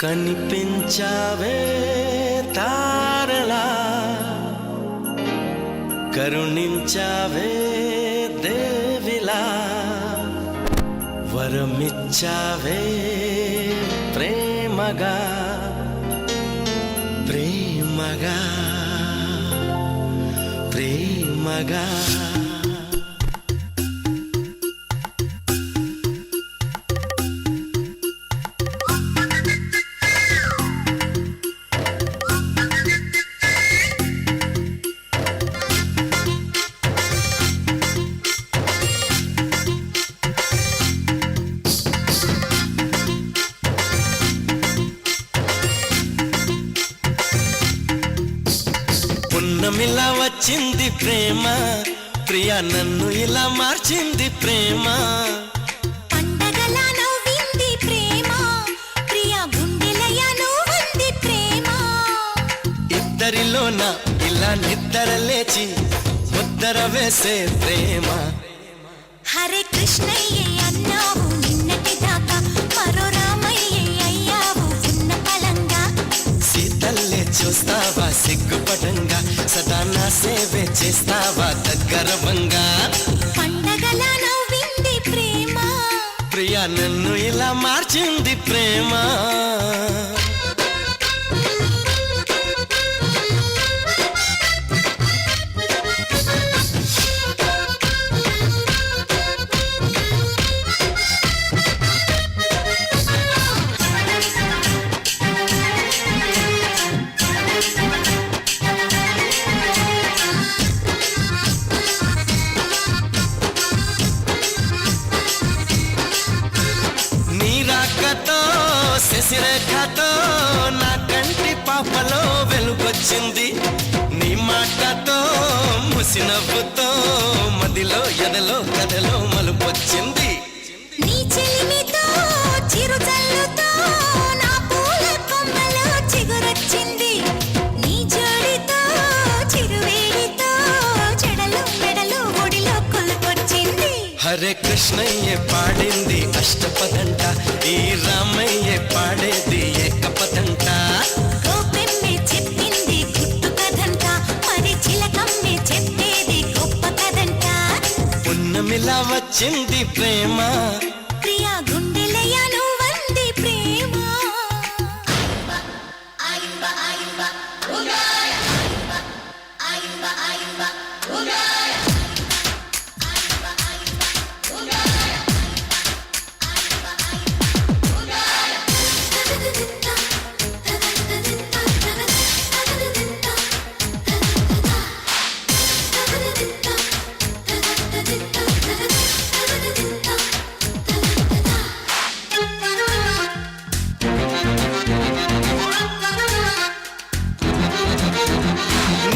కనిపించావే తారలా కరుణించావే దేవిలా వరమిచ్చావే ప్రేమగా ప్రేమగా ప్రేమగా పున్నమిలా వచ్చింది ప్రేమ ప్రియా నన్ను ఇలా మార్చింది ప్రేమ పండగలా నవ్వింది ప్రేమ ప్రియా గుండెలయ నువ్వుంది ప్రేమ ఇద్దరిలోన ఇలా నిద్ర లేచి ముద్దర వేసే ప్రేమ హరే కృష్ణయ్య అన్నావు నిన్నటి దాకా మరో రామయ్య అయ్యావు ఉన్న పలంగా సీతల్లే చూస్తావా సిగ్గుపడంగా సదా నా సేవే చేస్తావా దగ్గరవంగా పండగలా నవ్వింది ప్రేమ ప్రియా నన్ను ఇలా మార్చింది ప్రేమ శశిరేఖతో నా కంటి పాపలో వెలుగొచ్చింది నీ మాటతో ముసినవ్వుతో మదిలో ఎదలో కథలో మలుపొచ్చింది నీ చెలిమితో చిరుజల్లుతో నా పూల కొమ్మలో చిగురొచ్చింది నీ జోడితో చిరువేడితో చెడలు మెడలు ఒడిలో కొలుపొచ్చింది హరే కృష్ణయ్య పాడింది అష్టపదంట ఈ రామయ్య పాడేది ఏకపదంట గోపెమ్మె చెప్పింది గుట్టు కథంట మరి చిలకమ్మె చెప్పేది గొప్ప కథంట పున్నమిలా వచ్చింది ప్రేమ ప్రియా గుండెలయ నువ్వంది ప్రేమ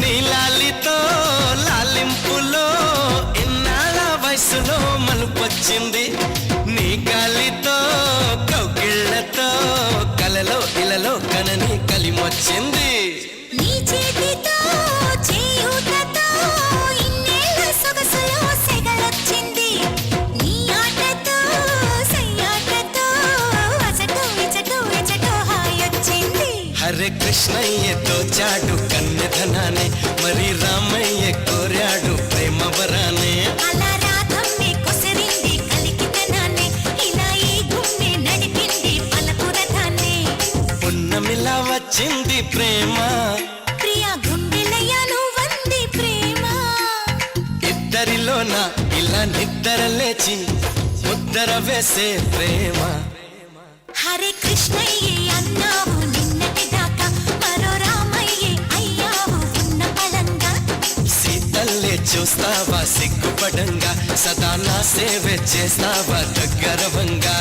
నీలాలితో లాలింపులో ఇన్నాళ్ళ వయసులో మలుపొచ్చింది నీ గాలితో కౌగిళ్లతో కలలో ఇలలో కనని కలిమొచ్చింది నీ చేతితో చేయూతతో ఇన్నేళ్ళ సొగసులో సెగలొచ్చింది నీ ఆటతో సయ్యాటతో అచటో ఇచటో ఇచటో హాయొచ్చింది హరే కృష్ణయ్యతో చాటు కన్నెధనాన్ని మరి రామయ్య కోరాడు ప్రేమ వరానే అలా రాధమ్మే కొసరింది కలికితనాన్ని ఇలా ఈ గుమ్మె నడిపింది పలపురథాన్ని పున్నమిలా వచ్చింది ప్రేమ ప్రియా గుండెలయ నువ్వంది ప్రేమ ఇద్దరిలోన ఇలా నిద్ర లేచి ముద్దర వేసే ప్రేమ హరే కృష్ణయ్య అన్నావు నిన్నటి దాకా మరో రామయ్య అయ్యావు ఉన్న పలంగా సీతల్లే చూస్తావా సిగ్గుపడంగా సదా నా సేవే చేస్తావా దగ్గరవంగా